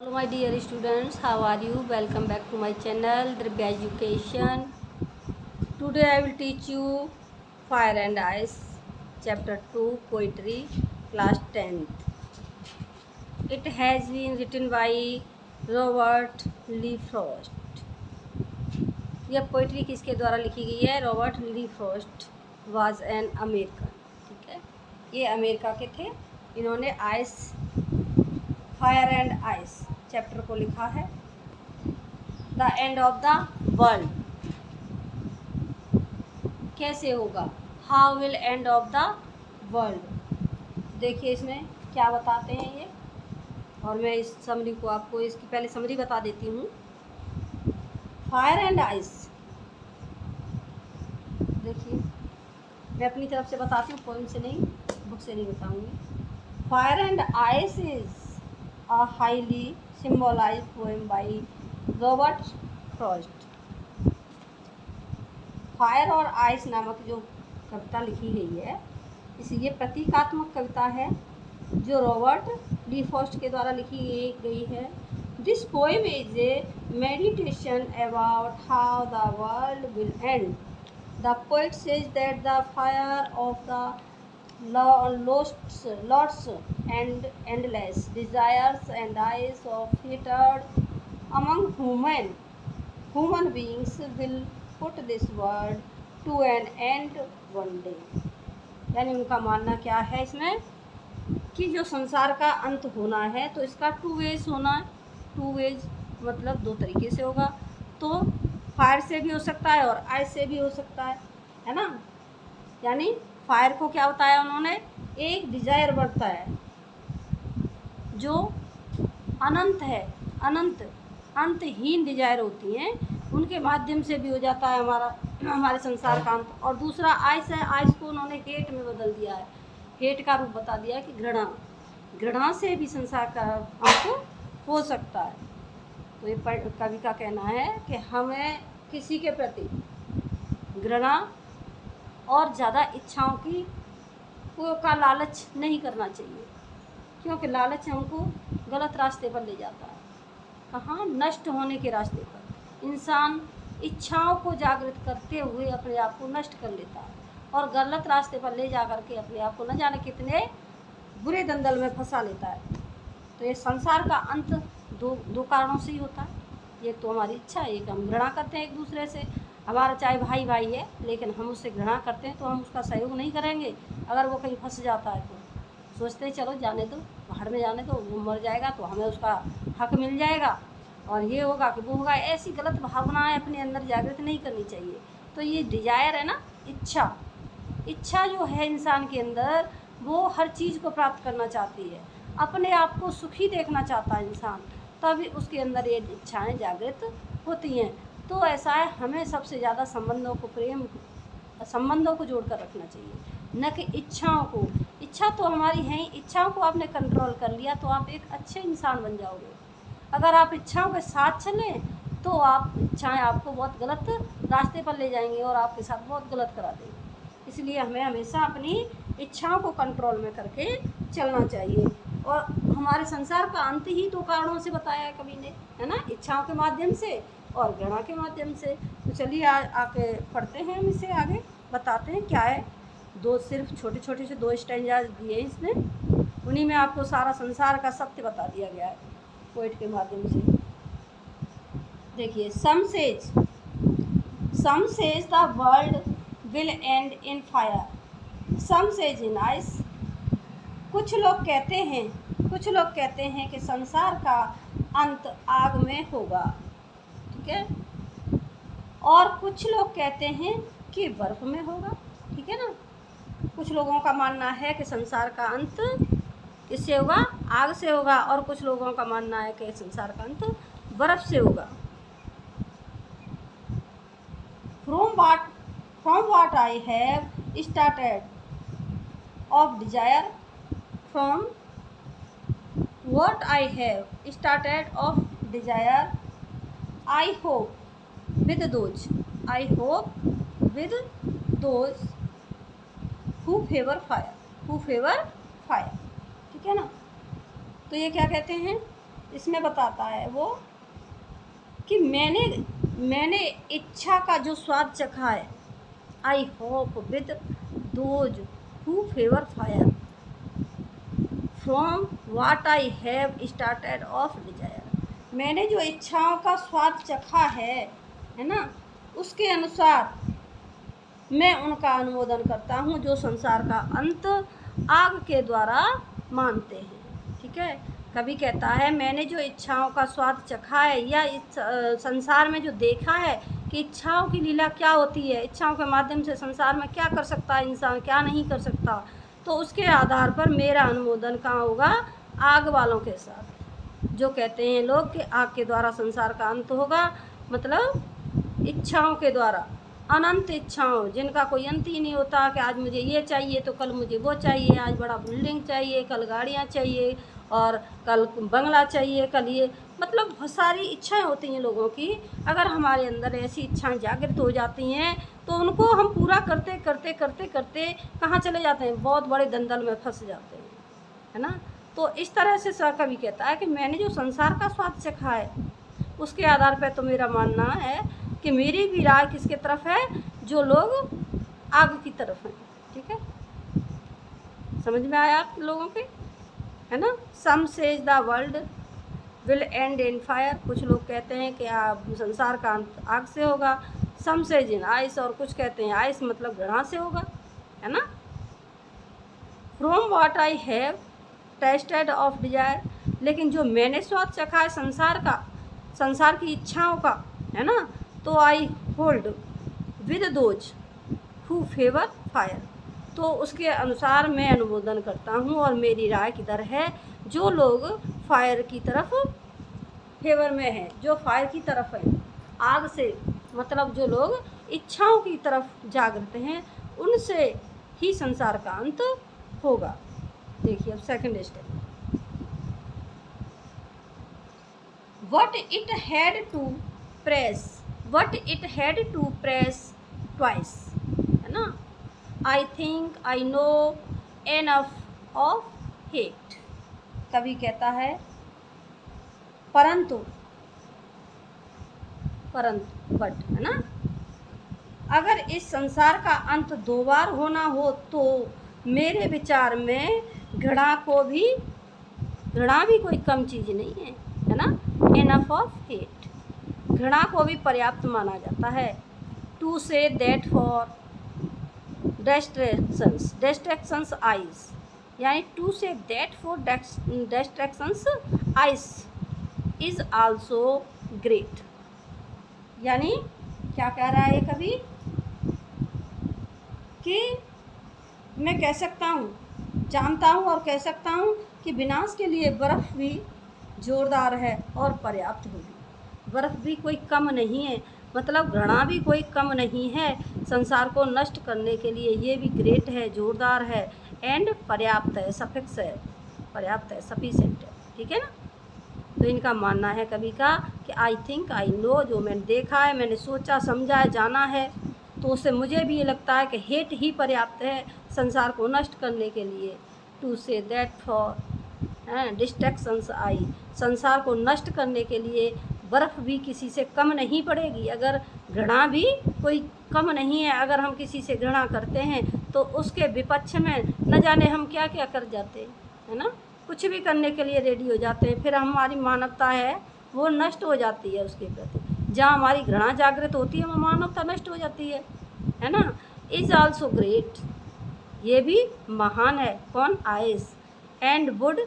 Hello my dear students, how are you? Welcome back to my channel Dribya Education. Today I will teach you Fire and Ice chapter 2 poetry class 10th. It has been written by Robert Lee Frost. यह poetry किसके द्वारा लिखी गई है? Robert Lee Frost was an American. ठीक है, ये America के थे. इन्होंने ice fire and ice chapter को लिखा है. The end of the world कैसे होगा? How will end of the world. देखिए इसमें क्या बताते हैं ये, और मैं इस समरी को आपको इसकी पहले समरी बता देती हूँ. फायर एंड आइस, देखिए मैं अपनी तरफ से बताती हूँ, पोइम से नहीं, बुक से नहीं बताऊँगी. Fire and ice is a highly symbolized poem by Robert Frost. Fire और आइस नामक जो कविता लिखी गई है, ये प्रतीकात्मक कविता है जो रॉबर्ट ली फ्रॉस्ट के द्वारा लिखी गई है. This poem is a meditation about how the world will and. The poet says that the fire of the lots and endless desires and eyes of hatred among human beings will put this world to an end one day. यानी उनका मानना क्या है इसमें कि जो संसार का अंत होना है तो इसका टू वेज होना है. टू वेज मतलब दो तरीके से होगा. तो फायर से भी हो सकता है और आइस से भी हो सकता है ना. यानी फायर को क्या बताया उन्होंने? एक डिज़ायर बढ़ता है जो अनंत है, अंतहीन डिज़ायर होती हैं, उनके माध्यम से भी हो जाता है हमारे संसार का अंत. और दूसरा आइस है. आइस को उन्होंने हेट में बदल दिया है, हेट का रूप बता दिया है कि घृणा से भी संसार का अंत हो सकता है. तो ये कवि का कहना है कि हमें किसी के प्रति घृणा और ज़्यादा इच्छाओं का लालच नहीं करना चाहिए, क्योंकि लालच हमको गलत रास्ते पर ले जाता है. कहाँ? नष्ट होने के रास्ते पर. इंसान इच्छाओं को जागृत करते हुए अपने आप को नष्ट कर लेता है और गलत रास्ते पर ले जा कर के अपने आप को न जाने कितने बुरे दंदल में फंसा लेता है. तो ये संसार का अंत दो कारणों से ही होता है. ये तो हमारी इच्छा है, एक हम घृणा करते हैं एक दूसरे से. हमारा चाहे भाई है, लेकिन हम उससे घृणा करते हैं तो हम उसका सहयोग नहीं करेंगे. अगर वो कहीं फंस जाता है तो सोचते हैं चलो जाने दो, बाहर में जाने दो, वो मर जाएगा तो हमें उसका हक मिल जाएगा और ये होगा कि वो होगा. ऐसी गलत भावनाएं अपने अंदर जागृत नहीं करनी चाहिए. तो ये डिजायर है ना, इच्छा जो है इंसान के अंदर, वो हर चीज़ को प्राप्त करना चाहती है, अपने आप को सुखी देखना चाहता है इंसान, तभी उसके अंदर ये इच्छाएँ जागृत होती हैं. तो ऐसा है, हमें सबसे ज़्यादा संबंधों को जोड़कर रखना चाहिए, न कि इच्छाओं को. इच्छा तो हमारी है, इच्छाओं को आपने कंट्रोल कर लिया तो आप एक अच्छे इंसान बन जाओगे. अगर आप इच्छाओं के साथ चलें तो आप इच्छाएं आपको बहुत गलत रास्ते पर ले जाएंगी और आपके साथ बहुत गलत करा देंगी. इसलिए हमें हमेशा अपनी इच्छाओं को कंट्रोल में करके चलना चाहिए. और हमारे संसार का अंत ही दो कारणों से बताया है कवि ने, है ना, इच्छाओं के माध्यम से और घृणा के माध्यम से. तो चलिए आके पढ़ते हैं, हम इसे आगे बताते हैं क्या है. सिर्फ छोटे से दो स्टैंजा दिए इसने, उन्हीं में आपको सारा संसार का सत्य बता दिया गया है पोइट के माध्यम से. देखिए, some says the world will end in fire, some says in ice. कुछ लोग कहते हैं कि संसार का अंत आग में होगा. ठीक है. और कुछ लोग कहते हैं कि बर्फ में होगा. ठीक है ना. कुछ लोगों का मानना है कि संसार का अंत किससे होगा? आग से होगा. और कुछ लोगों का मानना है कि संसार का अंत बर्फ से होगा. From what I have started of desire, from what I have started of desire, I hope with those who favor fire. ठीक है ना. तो ये क्या कहते हैं इसमें बताता है वो कि मैंने इच्छा का जो स्वाद चखा है, I hope with those who favour fire from what I have started of desire. मैंने जो इच्छाओं का स्वाद चखा है ना, उसके अनुसार मैं उनका अनुमोदन करता हूँ जो संसार का अंत आग के द्वारा मानते हैं। ठीक है, कवि कहता है मैंने जो इच्छाओं का स्वाद चखा है या इस संसार में जो देखा है कि इच्छाओं की लीला क्या होती है, इच्छाओं के माध्यम से संसार में क्या कर सकता है इंसान, क्या नहीं कर सकता, तो उसके आधार पर मेरा अनुमोदन कहाँ होगा, आग वालों के साथ। जो कहते हैं लोग कि आग के द्वारा संसार का अंत होगा, मतलब इच्छाओं के द्वारा, अनंत इच्छाओं जिनका कोई अंत ही नहीं होता कि आज मुझे ये चाहिए तो कल मुझे वो चाहिए, आज बड़ा बिल्डिंग चाहिए, कल गाड़ियाँ चाहिए और कल बंगला चाहिए, कल ये, मतलब बहुत सारी इच्छाएं होती हैं लोगों की। अगर हमारे अंदर ऐसी इच्छाएं जागृत हो जाती हैं तो उनको हम पूरा करते करते करते करते कहाँ चले जाते हैं, बहुत बड़े दलदल में फंस जाते हैं, है ना। तो इस तरह से कवि कहता है कि मैंने जो संसार का स्वाद चखा है उसके आधार पर तो मेरा मानना है कि मेरी भी राय किसके तरफ है, जो लोग आग की तरफ हैं। ठीक है, समझ में आया आप लोगों के, है ना। Some says the world will end in fire, कुछ लोग कहते हैं कि संसार का अंत आग से होगा। सम सेज इन आइस, और कुछ कहते हैं आइस मतलब ग्रहण से होगा, है ना। From what I have tested of desire, लेकिन जो मैंने स्वाद चखा है संसार का, संसार की इच्छाओं का, है ना, तो I hold with those who favour fire, तो उसके अनुसार मैं अनुमोदन करता हूँ और मेरी राय किधर है, जो लोग फायर की तरफ फेवर में हैं, जो फायर की तरफ है, आग से, मतलब जो लोग इच्छाओं की तरफ जागृत हैं, उनसे ही संसार का अंत होगा। देखिए अब second step, what it had to press, what it had to press twice, है ना। I think I know enough of hate, कवि कहता है परंतु बट, है ना, अगर इस संसार का अंत दो बार होना हो तो मेरे विचार में घृणा भी कोई कम चीज़ नहीं है ना। enough of hate, घृणा को भी पर्याप्त माना जाता है। To say that for destructions ice, यानी to say that for destructions ice is also great, यानी क्या कह रहा है कभी कि मैं कह सकता हूँ, जानता हूँ और कह सकता हूँ कि विनाश के लिए बर्फ़ भी जोरदार है और पर्याप्त होगी। बर्फ़ भी कोई कम नहीं है, मतलब घृणा भी कोई कम नहीं है संसार को नष्ट करने के लिए, ये भी ग्रेट है, जोरदार है, एंड पर्याप्त है, सफिक्स है, पर्याप्त है, सफिशिएंट है। ठीक है ना। तो इनका मानना है कवि का कि आई थिंक आई नो, जो मैंने देखा है, मैंने सोचा समझा है, जाना है, तो उससे मुझे भी ये लगता है कि हेट ही पर्याप्त है संसार को नष्ट करने के लिए। To say that for distractions आई, संसार को नष्ट करने के लिए बर्फ़ भी किसी से कम नहीं पड़ेगी, अगर घृणा भी कोई कम नहीं है। अगर हम किसी से घृणा करते हैं तो उसके विपक्ष में न जाने हम क्या क्या कर जाते हैं, है ना, कुछ भी करने के लिए रेडी हो जाते हैं, फिर हमारी मानवता है वो नष्ट हो जाती है उसके प्रति। जहाँ हमारी घृणा जागृत होती है वो मानवता नष्ट हो जाती है ना। इज़ आल्सो ग्रेट, ये भी महान है, कौन, आइस, एंड वुड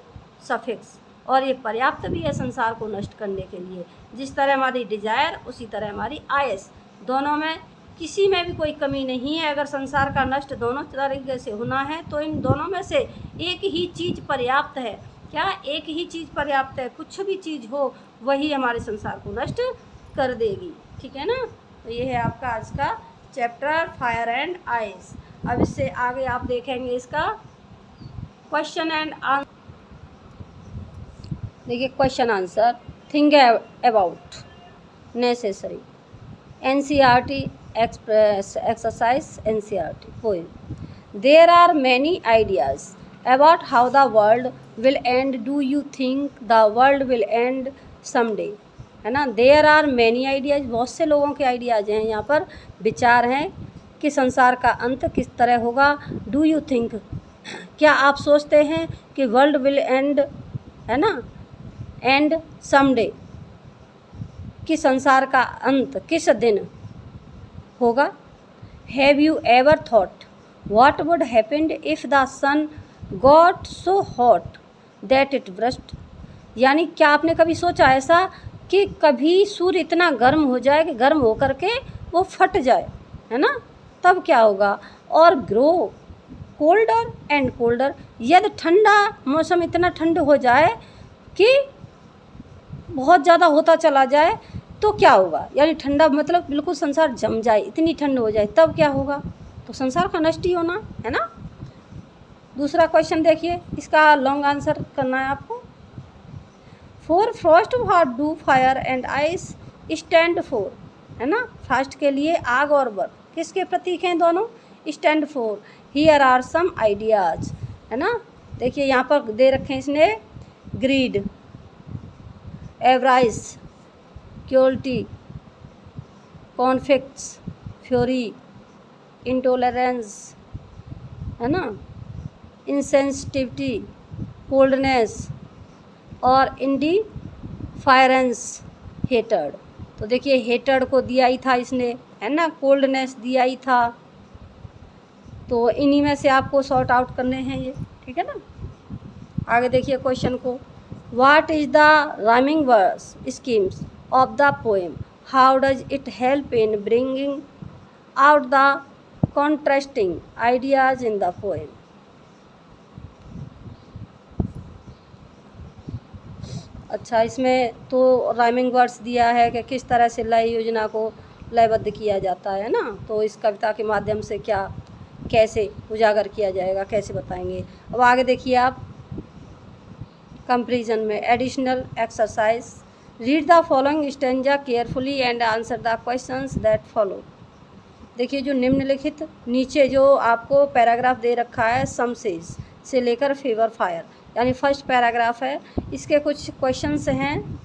सफिक्स, और ये पर्याप्त भी है संसार को नष्ट करने के लिए। जिस तरह हमारी डिजायर उसी तरह हमारी आयस, दोनों में किसी में भी कोई कमी नहीं है। अगर संसार का नष्ट दोनों तरीके से होना है तो इन दोनों में से एक ही चीज़ पर्याप्त है। क्या, एक ही चीज़ पर्याप्त है, कुछ भी चीज़ हो वही हमारे संसार को नष्ट कर देगी। ठीक है ना। तो ये है आपका आज का चैप्टर फायर एंड आइस। अब इससे आगे आप देखेंगे इसका क्वेश्चन एंड आंसर। देखिए question answer, think about necessary, NCERT exercise, NCERT poem. There are many ideas about how the world will end, do you think the world will end someday, है ना। There are many ideas, बहुत से लोगों के ideas हैं यहाँ पर, विचार हैं कि संसार का अंत किस तरह होगा। डू यू थिंक, क्या आप सोचते हैं कि वर्ल्ड विल एंड, है ना, एंड समडे, कि संसार का अंत किस दिन होगा। Have you ever thought what would happened if the sun got so hot that it burst, यानी क्या आपने कभी सोचा ऐसा कि कभी सूर्य इतना गर्म हो जाए कि गर्म होकर के वो फट जाए, है ना, तब क्या होगा। और ग्रो कोल्डर एंड कोल्डर, यदि ठंडा मौसम इतना ठंड हो जाए कि बहुत ज़्यादा होता चला जाए तो क्या होगा, यानी ठंडा मतलब बिल्कुल संसार जम जाए, इतनी ठंड हो जाए, तब क्या होगा, तो संसार का नष्ट ही होना है ना। दूसरा क्वेश्चन देखिए, इसका लॉन्ग आंसर करना है आपको। For Frost what do fire and ice stand for, है ना, फ्रॉस्ट के लिए आग और बर्फ किसके प्रतीक हैं दोनों, stand for. Here are some ideas, है ना, देखिए यहाँ पर दे रखे हैं इसने, greed, avarice, cruelty, conflicts, fury, intolerance, है ना, इंसेंसिटिविटी, कोल्डनेस और इंडिफरेंस, हेटर्ड। तो देखिए हेटर्ड को दिया ही था इसने, है ना, कोल्डनेस दिया ही था, तो इन्हीं में से आपको सॉर्ट आउट करने हैं ये, ठीक है ना। आगे देखिए क्वेश्चन को, what is the rhyming verse schemes of the poem, how does it help in bringing out the contrasting ideas in the poem. अच्छा, इसमें तो राइमिंग वर्ड्स दिया है कि किस तरह से लय योजना को लयबद्ध किया जाता है ना, तो इस कविता के माध्यम से क्या कैसे उजागर किया जाएगा, कैसे बताएंगे। अब आगे देखिए आप, कंपैरिजन में additional exercise, read the following stanza carefully and answer the questions that follow. देखिए जो निम्नलिखित नीचे जो आपको पैराग्राफ दे रखा है, समसेज से लेकर फेवर फायर, यानी फर्स्ट पैराग्राफ है, इसके कुछ क्वेश्चंस हैं,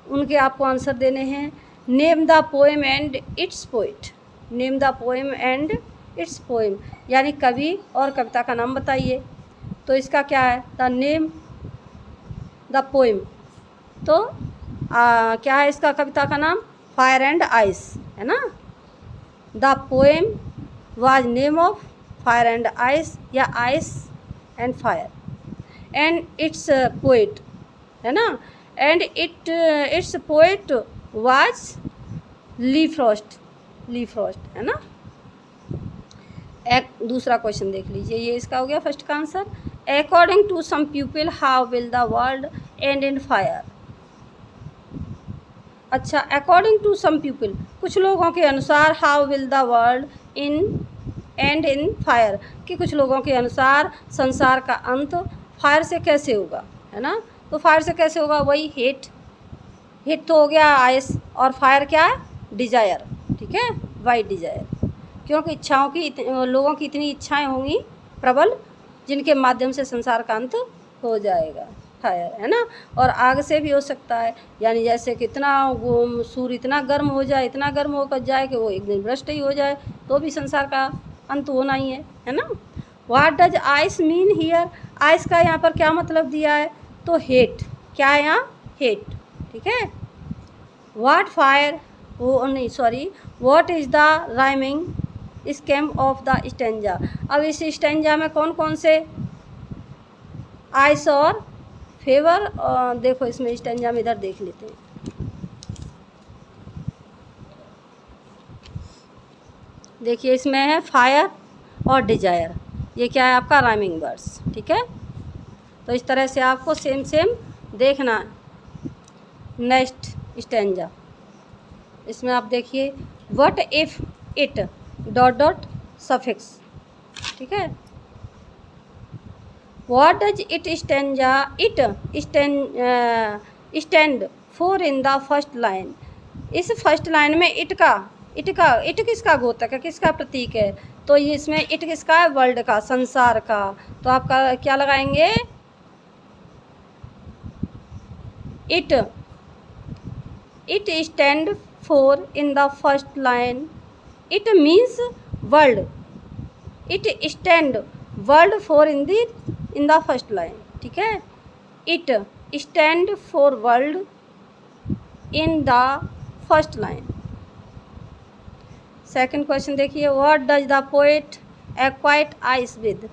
उनके आपको आंसर देने हैं। Name the poem and its poet, name the poem and it's poem, यानी कवि और कविता का नाम बताइए। तो इसका क्या है, द नेम द पोएम, तो क्या है इसका कविता का नाम, फायर एंड आइस, है ना। The poem was name of fire and ice या ice and fire, and its poet, है ना, and its poet was Lee Frost, Lee Frost, है ना। एक दूसरा क्वेश्चन देख लीजिए, ये इसका हो गया फर्स्ट का answer. According to some people how will the world end in fire. अच्छा, अकॉर्डिंग टू सम पीपल, कुछ लोगों के अनुसार, how will the world in end in fire, कि कुछ लोगों के अनुसार संसार का अंत फायर से कैसे होगा, है ना। तो फायर से कैसे होगा, वही हेट, हेट तो हो गया आइस, और फायर क्या है, डिजायर, ठीक है, वाइट डिजायर, क्योंकि इच्छाओं की लोगों की इतनी इच्छाएं होंगी प्रबल, जिनके माध्यम से संसार का अंत हो जाएगा, फायर, है ना। और आग से भी हो सकता है, यानी जैसे कि इतना वो सूर्य इतना गर्म हो जाए, इतना गर्म होकर जाए कि वो एक दिन भ्रष्ट ही हो जाए, तो भी संसार का अंत होना ही है ना। What does ice mean here, ice का यहाँ पर क्या मतलब दिया है, तो हेट, क्या है यहाँ, हेट, ठीक है। व्हाट फायर, वो नहीं sorry, what is the rhyming scheme of the stanza. अब इस स्टेंजा में कौन कौन से आइस और फेवर, देखो इसमें स्टेंजा में इधर देख लेते हैं। देखिए इसमें है फायर और डिजायर, ये क्या है आपका राइमिंग वर्ड्स, ठीक है। तो इस तरह से आपको सेम सेम देखना है। नेक्स्ट स्टेंजा, इसमें आप देखिए, what if it dot dot suffix, ठीक है। What does it stanza, it stand for in the first line. इस फर्स्ट लाइन में इट किसका गोतक है, किसका प्रतीक है, तो ये इसमें इट किसका है, वर्ल्ड का, संसार का। तो आपका क्या लगाएंगे, It stand for in the first line. It means world. It stand world for in the first line. ठीक है. It stand for world in the first line. Second question देखिए. What does the poet acquaint ice with?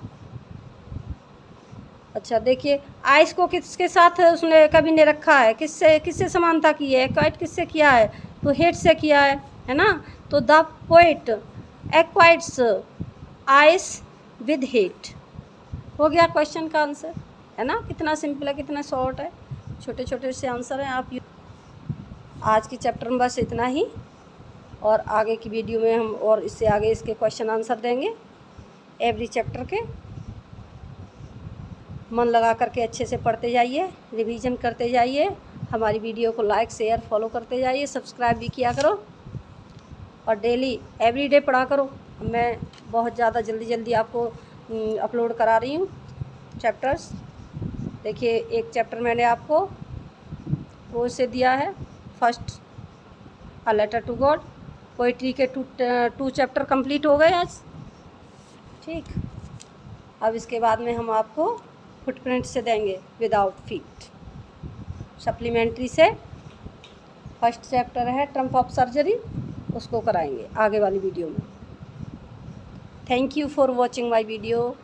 अच्छा देखिए, ice को किसके साथ उसने कवि ने रखा है, किससे समानता की है, एक्वाइट किससे किया है, तो हेट से किया है ना. तो the poet equates ice with hate. हो गया क्वेश्चन का आंसर, है ना. कितना सिंपल है, कितना शॉर्ट है, छोटे छोटे से आंसर हैं. आप आज की चैप्टर में बस इतना ही, और आगे की वीडियो में हम और इससे आगे इसके क्वेश्चन आंसर देंगे एवरी चैप्टर के. मन लगा करके अच्छे से पढ़ते जाइए, रिवीजन करते जाइए, हमारी वीडियो को लाइक शेयर फॉलो करते जाइए, सब्सक्राइब भी किया करो, और डेली एवरीडे पढ़ा करो. मैं बहुत ज़्यादा जल्दी आपको अपलोड करा रही हूँ चैप्टर्स. देखिए, एक चैप्टर मैंने आपको वो से दिया है, first a letter to God. Poetry के टू चैप्टर कंप्लीट हो गए आज. ठीक, अब इसके बाद में हम आपको फुटप्रिंट से देंगे विदाउट फीट. सप्लीमेंट्री से फर्स्ट चैप्टर है ट्रम्प ऑफ सर्जरी, उसको कराएंगे आगे वाली वीडियो में. Thank you for watching my video.